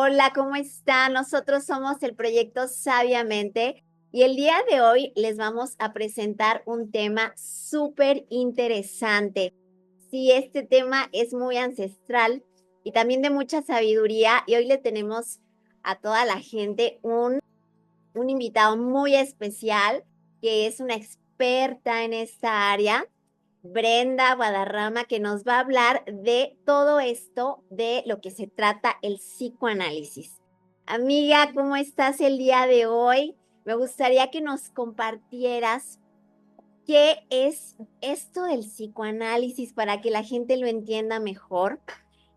Hola, ¿cómo están? Nosotros somos el proyecto Sabiamente y el día de hoy les vamos a presentar un tema súper interesante. Sí, este tema es muy ancestral y también de mucha sabiduría y hoy le tenemos a toda la gente un invitado muy especial que es una experta en esta área. Brenda Guadarrama, que nos va a hablar de todo esto, de lo que se trata el psicoanálisis. Amiga, ¿cómo estás el día de hoy? Me gustaría que nos compartieras qué es esto del psicoanálisis para que la gente lo entienda mejor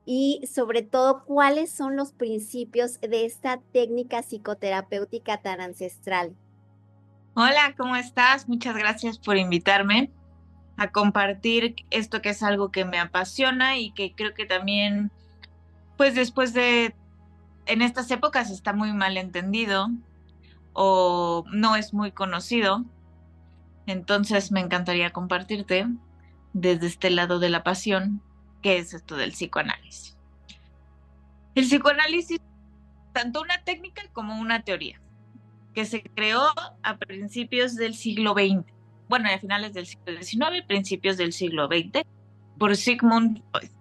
y sobre todo cuáles son los principios de esta técnica psicoterapéutica tan ancestral. Hola, ¿cómo estás? Muchas gracias por invitarme a compartir esto que es algo que me apasiona y que creo que también, pues en estas épocas está muy mal entendido o no es muy conocido. Entonces me encantaría compartirte desde este lado de la pasión, qué es esto del psicoanálisis. El psicoanálisis es tanto una técnica como una teoría, que se creó a principios del siglo XX, bueno, a finales del siglo XIX, principios del siglo XX, por Sigmund Freud.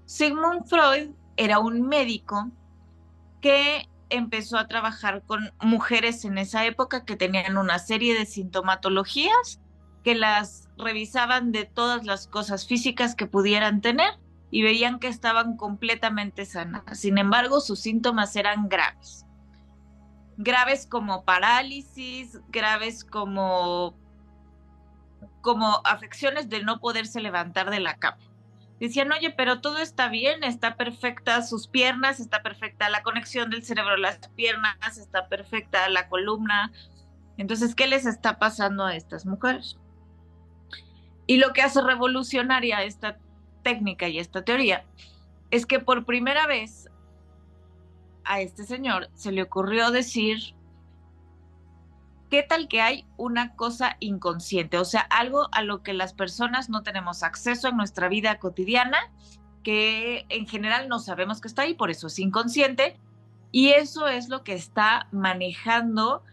Sigmund Freud era un médico que empezó a trabajar con mujeres en esa época que tenían una serie de sintomatologías que las revisaban de todas las cosas físicas que pudieran tener y veían que estaban completamente sanas. Sin embargo, sus síntomas eran graves. Graves como parálisis, graves como afecciones de no poderse levantar de la cama. Decían, oye, pero todo está bien, está perfecta sus piernas, está perfecta la conexión del cerebro a las piernas, está perfecta la columna. Entonces, ¿qué les está pasando a estas mujeres? Y lo que hace revolucionaria esta técnica y esta teoría es que por primera vez a este señor se le ocurrió decir, ¿qué tal que hay una cosa inconsciente? O sea, algo a lo que las personas no tenemos acceso en nuestra vida cotidiana, que en general no sabemos que está ahí, por eso es inconsciente, y eso es lo que está manejando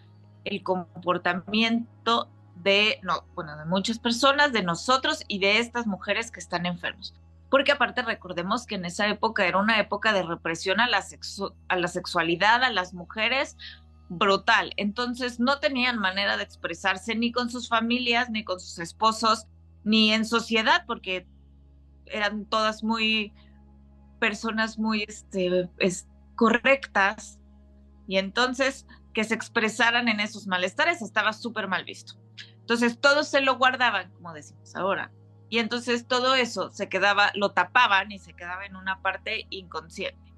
el comportamiento de, no, bueno, de muchas personas, de nosotros y de estas mujeres que están enfermos. Porque aparte recordemos que en esa época era una época de represión a la sexualidad, a las mujeres, brutal. Entonces no tenían manera de expresarse ni con sus familias, ni con sus esposos, ni en sociedad, porque eran todas muy personas muy correctas, y entonces que se expresaran en esos malestares estaba súper mal visto. Entonces todo se lo guardaban, como decimos ahora, y entonces todo eso se quedaba, lo tapaban y se quedaba en una parte inconsciente.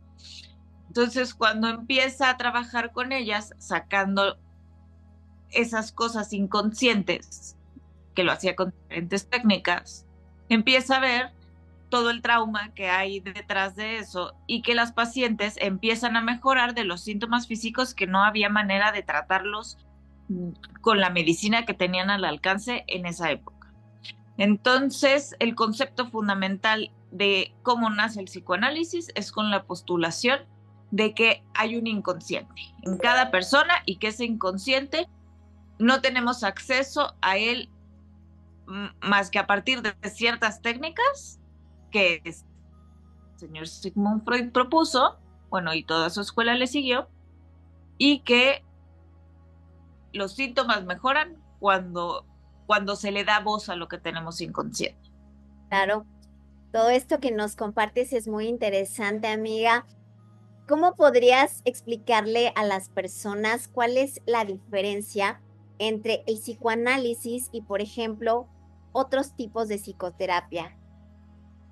Entonces cuando empieza a trabajar con ellas, sacando esas cosas inconscientes, que lo hacía con diferentes técnicas, empieza a ver todo el trauma que hay detrás de eso y que las pacientes empiezan a mejorar de los síntomas físicos que no había manera de tratarlos con la medicina que tenían al alcance en esa época. Entonces, el concepto fundamental de cómo nace el psicoanálisis es con la postulación de que hay un inconsciente en cada persona y que ese inconsciente no tenemos acceso a él más que a partir de ciertas técnicas que el señor Sigmund Freud propuso, bueno, y toda su escuela le siguió, y que los síntomas mejoran cuando se le da voz a lo que tenemos inconsciente. Claro, todo esto que nos compartes es muy interesante, amiga. ¿Cómo podrías explicarle a las personas cuál es la diferencia entre el psicoanálisis y, por ejemplo, otros tipos de psicoterapia?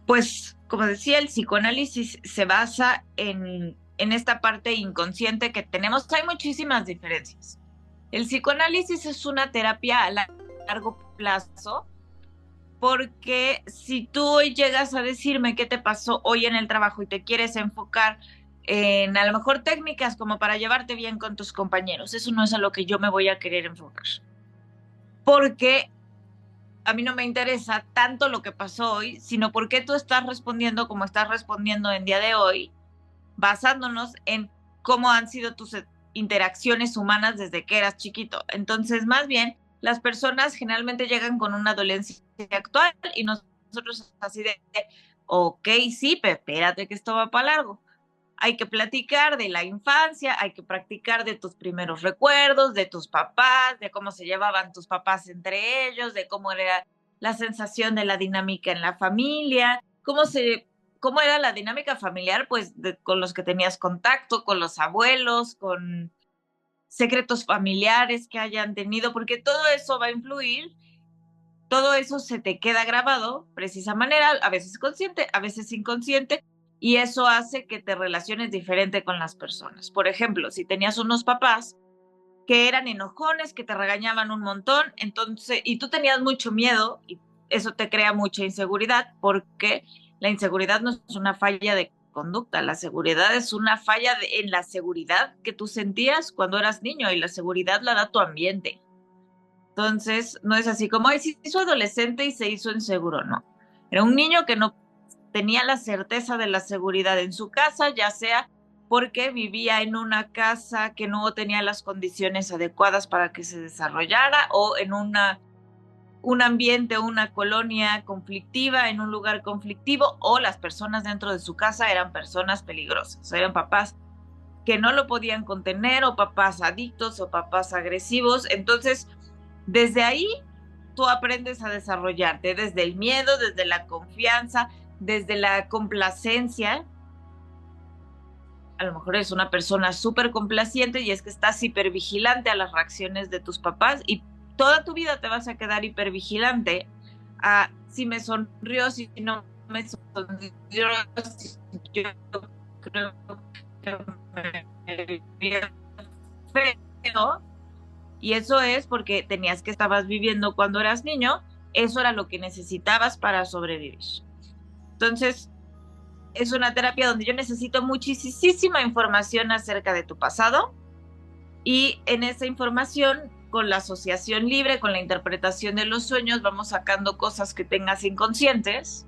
Pues, como decía, el psicoanálisis se basa en esta parte inconsciente que tenemos. Hay muchísimas diferencias. El psicoanálisis es una terapia a largo plazo, porque si tú hoy llegas a decirme qué te pasó hoy en el trabajo y te quieres enfocar en a lo mejor técnicas como para llevarte bien con tus compañeros, eso no es a lo que yo me voy a querer enfocar, porque a mí no me interesa tanto lo que pasó hoy, sino por qué tú estás respondiendo como estás respondiendo en día de hoy, basándonos en cómo han sido tus interacciones humanas desde que eras chiquito. Entonces, más bien, las personas generalmente llegan con una dolencia actual y nosotros así de, ok, sí, pero espérate que esto va para largo. Hay que platicar de la infancia, hay que practicar de tus primeros recuerdos, de tus papás, de cómo se llevaban tus papás entre ellos, de cómo era la sensación de la dinámica en la familia, cómo era la dinámica familiar, pues con los que tenías contacto, con los abuelos, con secretos familiares que hayan tenido, porque todo eso va a influir, todo eso se te queda grabado, precisa manera, a veces consciente, a veces inconsciente, y eso hace que te relaciones diferente con las personas. Por ejemplo, si tenías unos papás que eran enojones, que te regañaban un montón, entonces, y tú tenías mucho miedo, y eso te crea mucha inseguridad, porque la inseguridad no es una falla de conducta, la seguridad es una falla en la seguridad que tú sentías cuando eras niño, y la seguridad la da tu ambiente. Entonces, no es así como, ay, se hizo adolescente y se hizo inseguro, no. Era un niño que no tenía la certeza de la seguridad en su casa, ya sea porque vivía en una casa que no tenía las condiciones adecuadas para que se desarrollara, o en un ambiente, una colonia conflictiva, en un lugar conflictivo, o las personas dentro de su casa eran personas peligrosas, eran papás que no lo podían contener, o papás adictos, o papás agresivos. Entonces, desde ahí tú aprendes a desarrollarte, desde el miedo, desde la confianza, desde la complacencia. A lo mejor eres una persona súper complaciente y es que estás hipervigilante a las reacciones de tus papás, y toda tu vida te vas a quedar hipervigilante a si me sonrió, si no me sonrió, si yo creo que me vio feo. Y eso es porque tenías que estabas viviendo cuando eras niño, eso era lo que necesitabas para sobrevivir. Entonces, es una terapia donde yo necesito muchísima información acerca de tu pasado, y en esa información, con la asociación libre, con la interpretación de los sueños, vamos sacando cosas que tengas inconscientes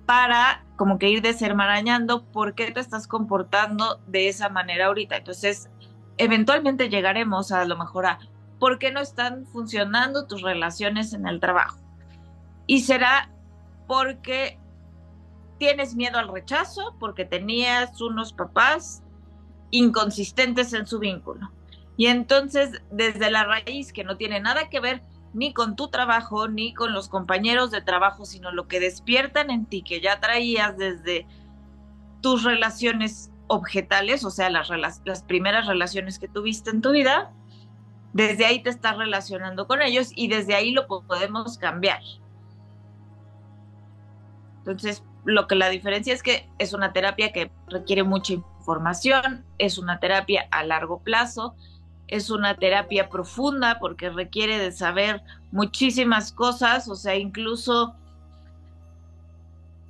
para como que ir desenmarañando por qué te estás comportando de esa manera ahorita. Entonces, eventualmente llegaremos a lo mejor a por qué no están funcionando tus relaciones en el trabajo. Y será porque tienes miedo al rechazo, porque tenías unos papás inconsistentes en su vínculo. Y entonces, desde la raíz, que no tiene nada que ver ni con tu trabajo, ni con los compañeros de trabajo, sino lo que despiertan en ti, que ya traías desde tus relaciones objetales, o sea, las primeras relaciones que tuviste en tu vida, desde ahí te estás relacionando con ellos, y desde ahí lo podemos cambiar. Entonces, lo que la diferencia es que es una terapia que requiere mucha información, es una terapia a largo plazo, es una terapia profunda porque requiere de saber muchísimas cosas, o sea, incluso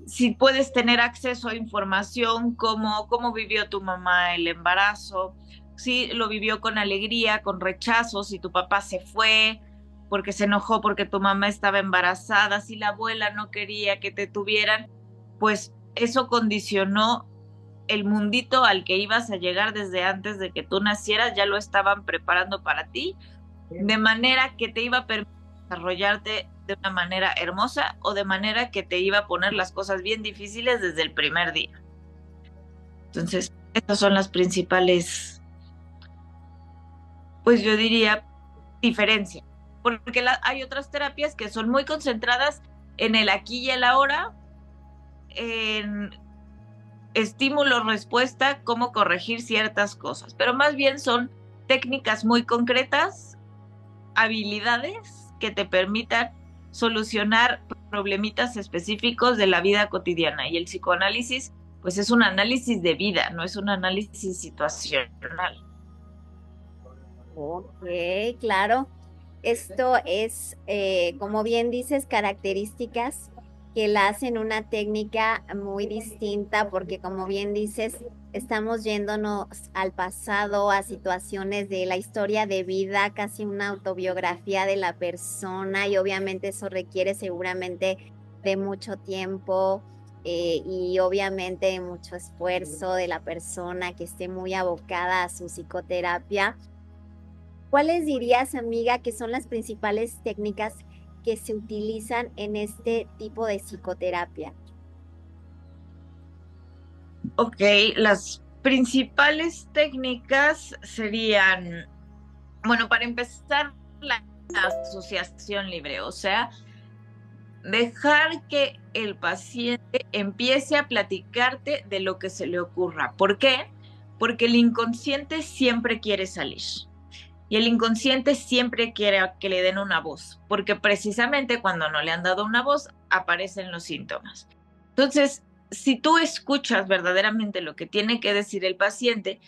si puedes tener acceso a información como cómo vivió tu mamá el embarazo, si lo vivió con alegría, con rechazo, si tu papá se fue porque se enojó porque tu mamá estaba embarazada, si la abuela no quería que te tuvieran, pues eso condicionó el mundito al que ibas a llegar desde antes de que tú nacieras, ya lo estaban preparando para ti, de manera que te iba a permitir desarrollarte de una manera hermosa, o de manera que te iba a poner las cosas bien difíciles desde el primer día. Entonces, estas son las principales, pues yo diría, diferencias. Porque hay otras terapias que son muy concentradas en el aquí y el ahora, en estímulo-respuesta, cómo corregir ciertas cosas, pero más bien son técnicas muy concretas, habilidades que te permitan solucionar problemitas específicos de la vida cotidiana. Y el psicoanálisis, pues es un análisis de vida, no es un análisis situacional. Ok, claro. Esto es, como bien dices, características que la hacen una técnica muy distinta, porque como bien dices, estamos yéndonos al pasado, a situaciones de la historia de vida, casi una autobiografía de la persona, y obviamente eso requiere seguramente de mucho tiempo, y obviamente mucho esfuerzo de la persona que esté muy abocada a su psicoterapia. ¿Cuáles dirías, amiga, que son las principales técnicas que se utilizan en este tipo de psicoterapia? Ok, las principales técnicas serían, bueno, para empezar, la asociación libre, o sea, dejar que el paciente empiece a platicarte de lo que se le ocurra. ¿Por qué? Porque el inconsciente siempre quiere salir. Y el inconsciente siempre quiere que le den una voz, porque precisamente cuando no le han dado una voz, aparecen los síntomas. Entonces, si tú escuchas verdaderamente lo que tiene que decir el paciente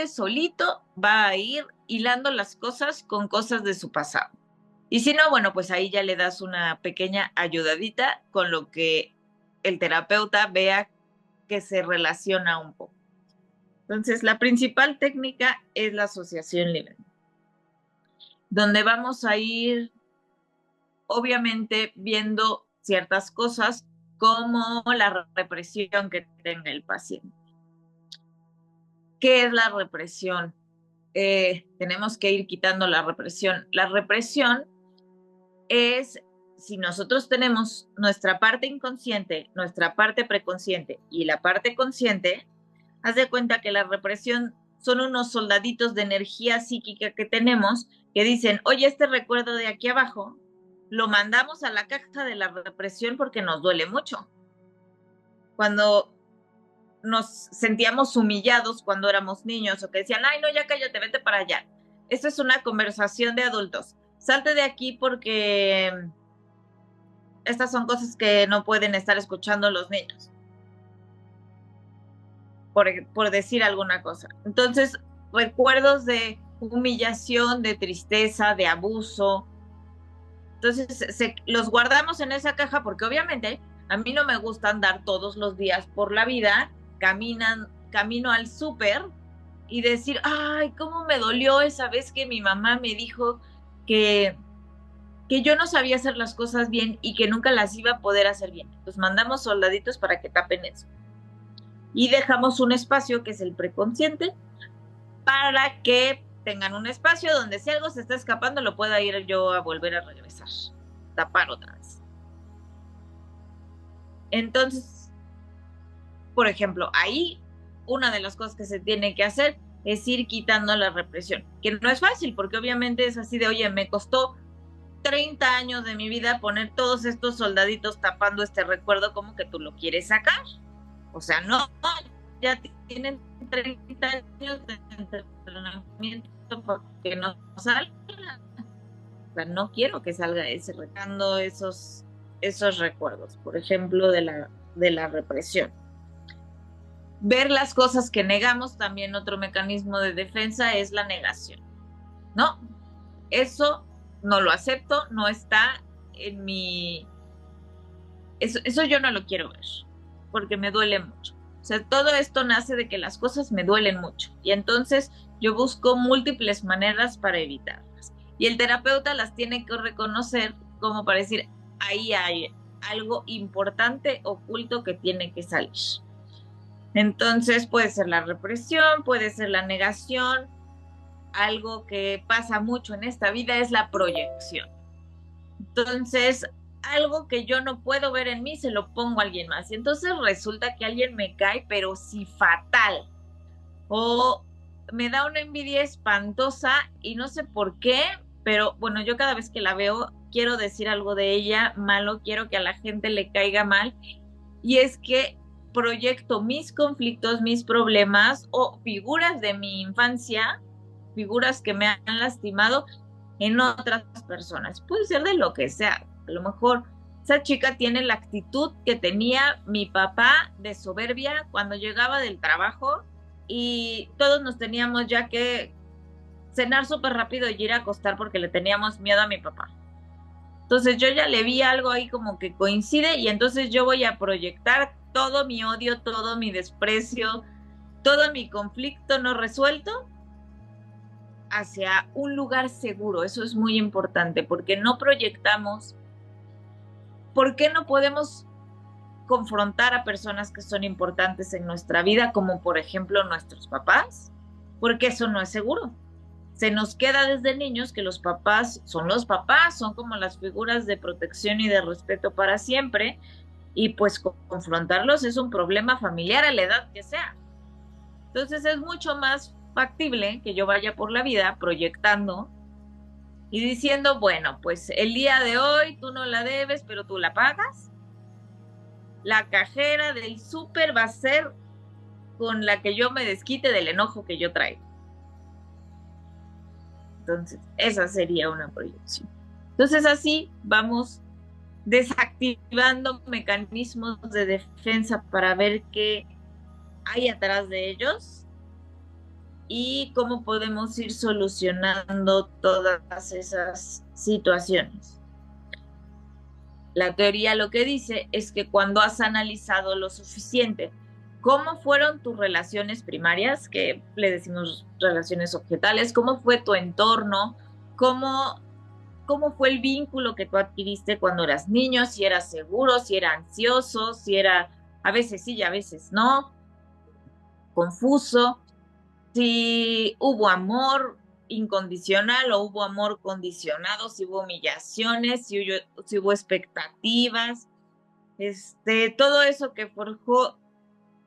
solito va a ir hilando las cosas con cosas de su pasado. Y si no, bueno, pues ahí ya le das una pequeña ayudadita con lo que el terapeuta vea que se relaciona un poco. Entonces, la principal técnica es la asociación libre, donde vamos a ir, obviamente, viendo ciertas cosas como la represión que tenga el paciente. ¿Qué es la represión? Tenemos que ir quitando la represión. La represión es si nosotros tenemos nuestra parte inconsciente, nuestra parte preconsciente y la parte consciente, haz de cuenta que la represión son unos soldaditos de energía psíquica que tenemos que dicen, oye, este recuerdo de aquí abajo lo mandamos a la caja de la represión porque nos duele mucho. Cuando nos sentíamos humillados cuando éramos niños o que decían, ay, no, ya cállate, vete para allá. Esto es una conversación de adultos. Salte de aquí porque estas son cosas que no pueden estar escuchando los niños, por decir alguna cosa. Entonces, recuerdos de humillación, de tristeza, de abuso. Entonces, los guardamos en esa caja porque obviamente a mí no me gusta andar todos los días por la vida, camino al súper y decir, ay, cómo me dolió esa vez que mi mamá me dijo que yo no sabía hacer las cosas bien y que nunca las iba a poder hacer bien. Pues mandamos soldaditos para que tapen eso. Y dejamos un espacio que es el preconsciente para que tengan un espacio donde si algo se está escapando lo pueda ir yo a volver a regresar, tapar otra vez. Entonces, por ejemplo, ahí una de las cosas que se tiene que hacer es ir quitando la represión, que no es fácil porque obviamente es así de, oye, me costó 30 años de mi vida poner todos estos soldaditos tapando este recuerdo, como que tú lo quieres sacar. O sea, no, ya tienen 30 años de entrenamiento porque no salga. O sea, no quiero que salga ese recando esos recuerdos, por ejemplo, de la represión. Ver las cosas que negamos, también otro mecanismo de defensa es la negación. No, eso no lo acepto, no está en mi... Eso yo no lo quiero ver, porque me duele mucho. O sea, todo esto nace de que las cosas me duelen mucho y entonces yo busco múltiples maneras para evitarlas. Y el terapeuta las tiene que reconocer como para decir, ahí hay algo importante oculto que tiene que salir. Entonces puede ser la represión, puede ser la negación. Algo que pasa mucho en esta vida es la proyección. Entonces, algo que yo no puedo ver en mí, se lo pongo a alguien más. Y entonces resulta que alguien me cae, pero sí fatal. O me da una envidia espantosa y no sé por qué, pero bueno, yo cada vez que la veo quiero decir algo de ella malo, quiero que a la gente le caiga mal. Y es que proyecto mis conflictos, mis problemas o figuras de mi infancia, figuras que me han lastimado en otras personas. Puede ser de lo que sea. A lo mejor esa chica tiene la actitud que tenía mi papá de soberbia cuando llegaba del trabajo y todos nos teníamos ya que cenar súper rápido y ir a acostar porque le teníamos miedo a mi papá. Entonces yo ya le vi algo ahí como que coincide y entonces yo voy a proyectar todo mi odio, todo mi desprecio, todo mi conflicto no resuelto hacia un lugar seguro. Eso es muy importante porque no proyectamos. ¿Por qué no podemos confrontar a personas que son importantes en nuestra vida, como por ejemplo nuestros papás, porque eso no es seguro. Se nos queda desde niños que los papás, son como las figuras de protección y de respeto para siempre, y pues confrontarlos es un problema familiar a la edad que sea. Entonces es mucho más factible que yo vaya por la vida proyectando y diciendo, bueno, pues el día de hoy tú no la debes, pero tú la pagas. La cajera del súper va a ser con la que yo me desquite del enojo que yo traigo. Entonces, esa sería una proyección. Entonces, así vamos desactivando mecanismos de defensa para ver qué hay atrás de ellos y cómo podemos ir solucionando todas esas situaciones. La teoría lo que dice es que cuando has analizado lo suficiente cómo fueron tus relaciones primarias, que le decimos relaciones objetales, cómo fue tu entorno, cómo fue el vínculo que tú adquiriste cuando eras niño, si eras seguro, si era ansioso, si era a veces sí y a veces no, confuso, si hubo amor incondicional o hubo amor condicionado, si hubo humillaciones, si hubo expectativas, todo eso que forjó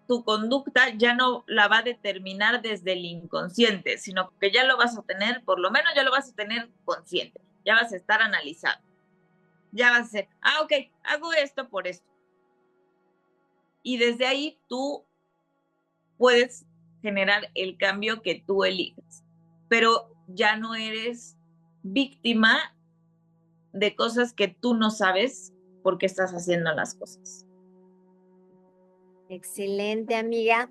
tu conducta ya no la va a determinar desde el inconsciente, sino que ya lo vas a tener, por lo menos ya lo vas a tener consciente, ya vas a estar analizado, ya vas a ser, ok, hago esto por esto. Y desde ahí tú puedes generar el cambio que tú elijas, pero ya no eres víctima de cosas que tú no sabes por qué estás haciendo las cosas. Excelente, amiga.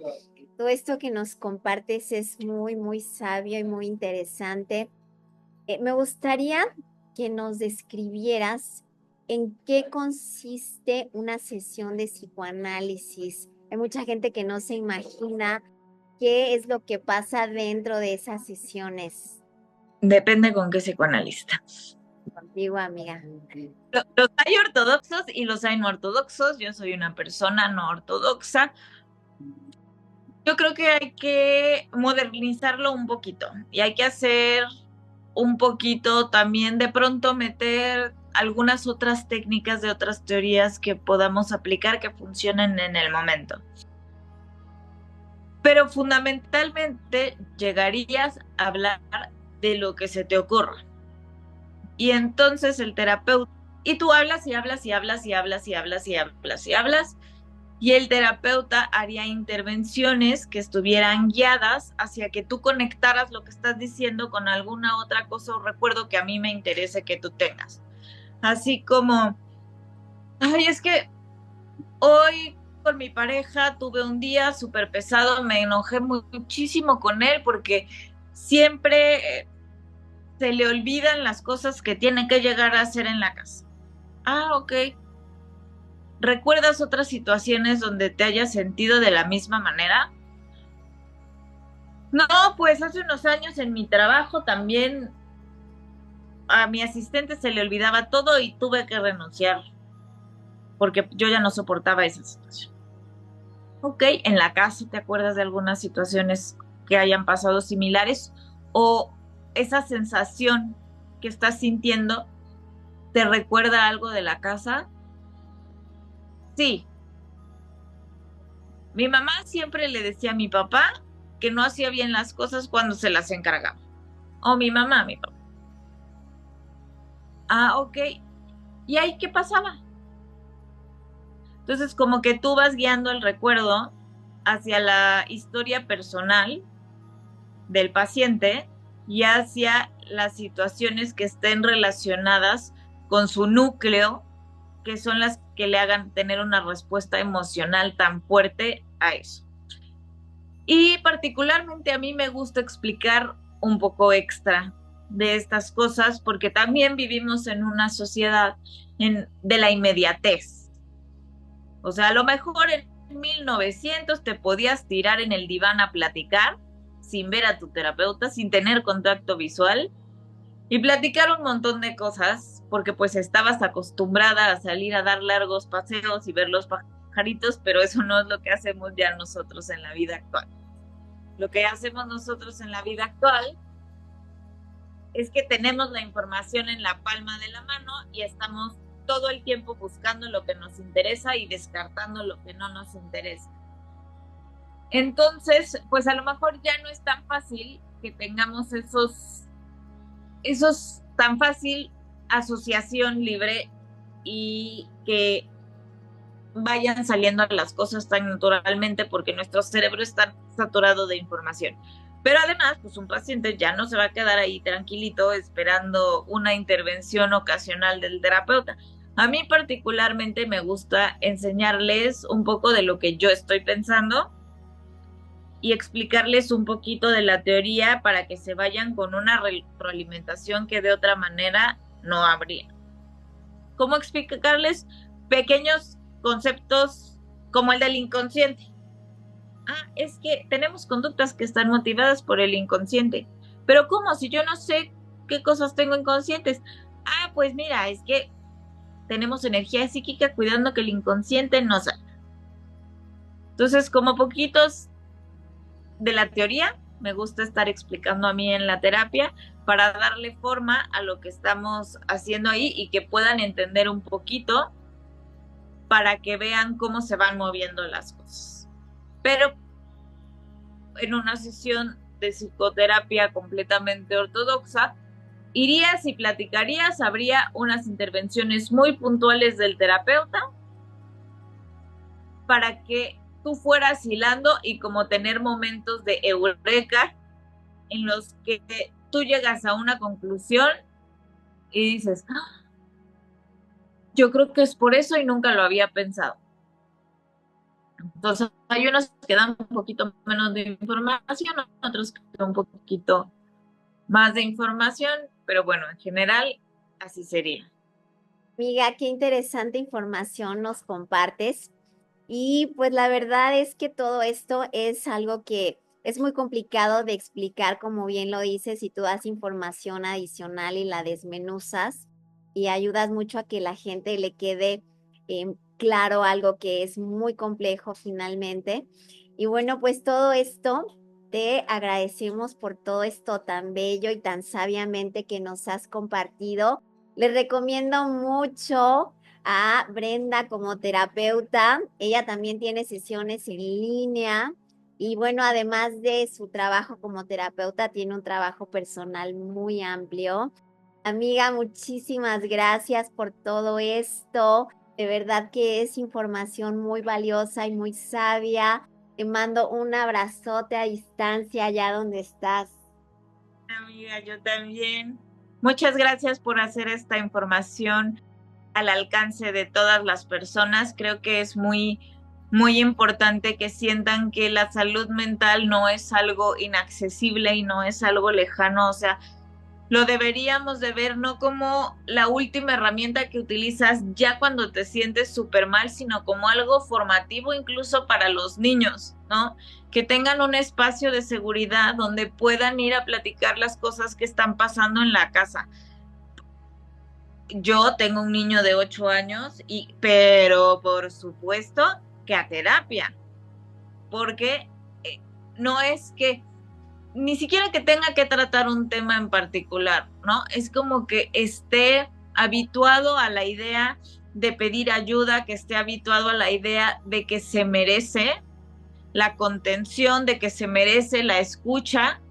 Todo esto que nos compartes es muy, muy sabio y muy interesante. Me gustaría que nos describieras en qué consiste una sesión de psicoanálisis. Hay mucha gente que no se imagina qué es lo que pasa dentro de esas sesiones. Depende con qué psicoanalista. Contigo, amiga. Los hay ortodoxos y los hay no ortodoxos. Yo soy una persona no ortodoxa. Yo creo que hay que modernizarlo un poquito y hay que hacer un poquito también, de pronto meter algunas otras técnicas de otras teorías que podamos aplicar que funcionen en el momento. Pero fundamentalmente llegarías a hablar de lo que se te ocurra. Y entonces el terapeuta, y tú hablas y hablas y hablas y hablas y hablas y hablas y hablas, y el terapeuta haría intervenciones que estuvieran guiadas hacia que tú conectaras lo que estás diciendo con alguna otra cosa o recuerdo que a mí me interese que tú tengas. Así como, es que hoy con mi pareja tuve un día súper pesado, me enojé muchísimo con él porque siempre se le olvidan las cosas que tiene que llegar a hacer en la casa. Ok. ¿Recuerdas otras situaciones donde te hayas sentido de la misma manera? No, pues hace unos años en mi trabajo también a mi asistente se le olvidaba todo y tuve que renunciar porque yo ya no soportaba esa situación. Ok, en la casa, ¿te acuerdas de algunas situaciones que hayan pasado similares? O esa sensación que estás sintiendo, ¿te recuerda algo de la casa? Sí. Mi mamá siempre le decía a mi papá que no hacía bien las cosas cuando se las encargaba. O mi papá. Ok. ¿Y ahí qué pasaba? Entonces, como que tú vas guiando el recuerdo hacia la historia personal del paciente y hacia las situaciones que estén relacionadas con su núcleo, que son las que le hagan tener una respuesta emocional tan fuerte a eso. Y particularmente a mí me gusta explicar un poco extra de estas cosas porque también vivimos en una sociedad de la inmediatez. O sea, a lo mejor en 1900 te podías tirar en el diván a platicar sin ver a tu terapeuta, sin tener contacto visual y platicar un montón de cosas porque pues estabas acostumbrada a salir a dar largos paseos y ver los pájaros pajaritos, pero eso no es lo que hacemos ya nosotros en la vida actual. Lo que hacemos nosotros en la vida actual es que tenemos la información en la palma de la mano y estamos todo el tiempo buscando lo que nos interesa y descartando lo que no nos interesa. Entonces, pues a lo mejor ya no es tan fácil que tengamos esos tan fácil asociación libre y que vayan saliendo las cosas tan naturalmente porque nuestro cerebro está saturado de información. Pero además, pues un paciente ya no se va a quedar ahí tranquilito esperando una intervención ocasional del terapeuta. A mí particularmente me gusta enseñarles un poco de lo que yo estoy pensando y explicarles un poquito de la teoría para que se vayan con una retroalimentación que de otra manera no habría. ¿Cómo explicarles pequeños conceptos como el del inconsciente? Es que tenemos conductas que están motivadas por el inconsciente. Pero ¿cómo? Si yo no sé qué cosas tengo inconscientes. Pues mira, es que tenemos energía psíquica cuidando que el inconsciente no salga. Entonces, como poquitos de la teoría, me gusta estar explicando a mí en la terapia para darle forma a lo que estamos haciendo ahí y que puedan entender un poquito para que vean cómo se van moviendo las cosas. Pero en una sesión de psicoterapia completamente ortodoxa, irías y platicarías, habría unas intervenciones muy puntuales del terapeuta para que tú fueras hilando y como tener momentos de eureka en los que tú llegas a una conclusión y dices, yo creo que es por eso y nunca lo había pensado. Entonces hay unos que dan un poquito menos de información, otros que dan un poquito más de información, pero bueno, en general así sería. Amiga, qué interesante información nos compartes. Y pues la verdad es que todo esto es algo que es muy complicado de explicar, como bien lo dices, si tú das información adicional y la desmenuzas y ayudas mucho a que la gente le quede claro algo que es muy complejo finalmente. Y bueno, pues todo esto, te agradecemos por todo esto tan bello y tan sabiamente que nos has compartido. Les recomiendo mucho a Brenda como terapeuta. Ella también tiene sesiones en línea y bueno, además de su trabajo como terapeuta, tiene un trabajo personal muy amplio. Amiga, muchísimas gracias por todo esto. De verdad que es información muy valiosa y muy sabia. Te mando un abrazote a distancia allá donde estás. Amiga, yo también. Muchas gracias por hacer esta información al alcance de todas las personas. Creo que es muy, muy importante que sientan que la salud mental no es algo inaccesible y no es algo lejano. O sea, lo deberíamos de ver no como la última herramienta que utilizas ya cuando te sientes súper mal, sino como algo formativo incluso para los niños, ¿no? Que tengan un espacio de seguridad donde puedan ir a platicar las cosas que están pasando en la casa. Yo tengo un niño de 8 años, pero por supuesto que a terapia, porque no es que ni siquiera que tenga que tratar un tema en particular, ¿no? Es como que esté habituado a la idea de pedir ayuda, que esté habituado a la idea de que se merece la contención, de que se merece la escucha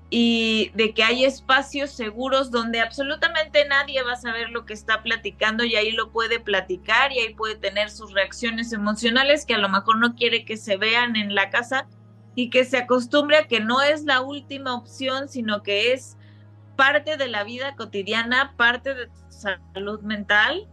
y de que hay espacios seguros donde absolutamente nadie va a saber lo que está platicando y ahí lo puede platicar y ahí puede tener sus reacciones emocionales que a lo mejor no quiere que se vean en la casa y que se acostumbre a que no es la última opción, sino que es parte de la vida cotidiana, parte de tu salud mental.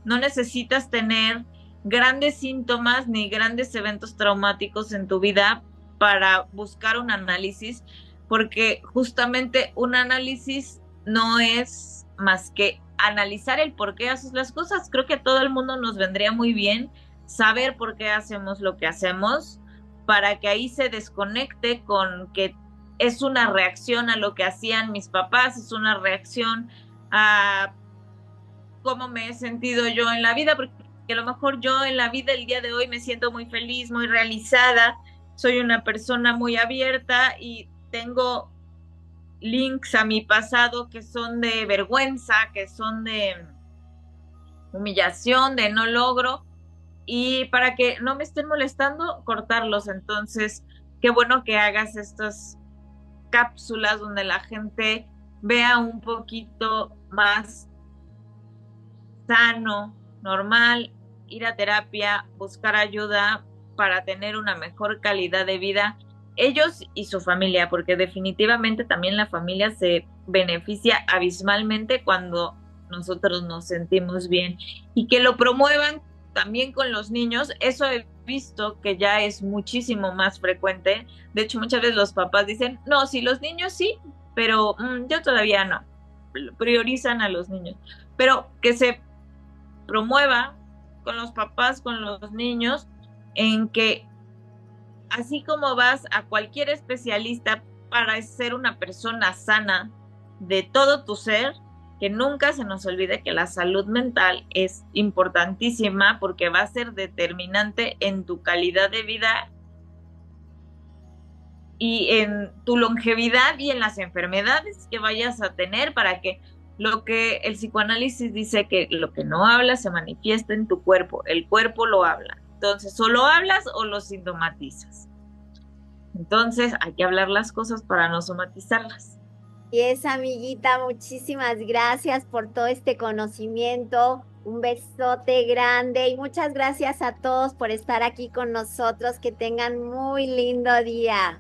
No necesitas tener grandes síntomas ni grandes eventos traumáticos en tu vida para buscar un análisis, porque justamente un análisis no es más que analizar el por qué haces las cosas. Creo que a todo el mundo nos vendría muy bien saber por qué hacemos lo que hacemos, para que ahí se desconecte con que es una reacción a lo que hacían mis papás, es una reacción a cómo me he sentido yo en la vida, porque que a lo mejor yo en la vida el día de hoy me siento muy feliz, muy realizada, soy una persona muy abierta y tengo links a mi pasado que son de vergüenza, que son de humillación, de no logro, y para que no me estén molestando, cortarlos. Entonces, qué bueno que hagas estas cápsulas donde la gente vea un poquito más sano, normal, ir a terapia, buscar ayuda para tener una mejor calidad de vida, ellos y su familia, porque definitivamente también la familia se beneficia abismalmente cuando nosotros nos sentimos bien y que lo promuevan también con los niños. Eso he visto que ya es muchísimo más frecuente. De hecho, muchas veces los papás dicen, no, sí, los niños sí, pero yo todavía no. Priorizan a los niños. Pero que se promueva con los papás, con los niños, en que así como vas a cualquier especialista para ser una persona sana de todo tu ser, que nunca se nos olvide que la salud mental es importantísima porque va a ser determinante en tu calidad de vida y en tu longevidad y en las enfermedades que vayas a tener, para que lo que el psicoanálisis dice, que lo que no hablas se manifiesta en tu cuerpo, el cuerpo lo habla. Entonces, ¿solo hablas o lo sintomatizas? Entonces, hay que hablar las cosas para no somatizarlas. Y esa amiguita, muchísimas gracias por todo este conocimiento. Un besote grande y muchas gracias a todos por estar aquí con nosotros. Que tengan muy lindo día.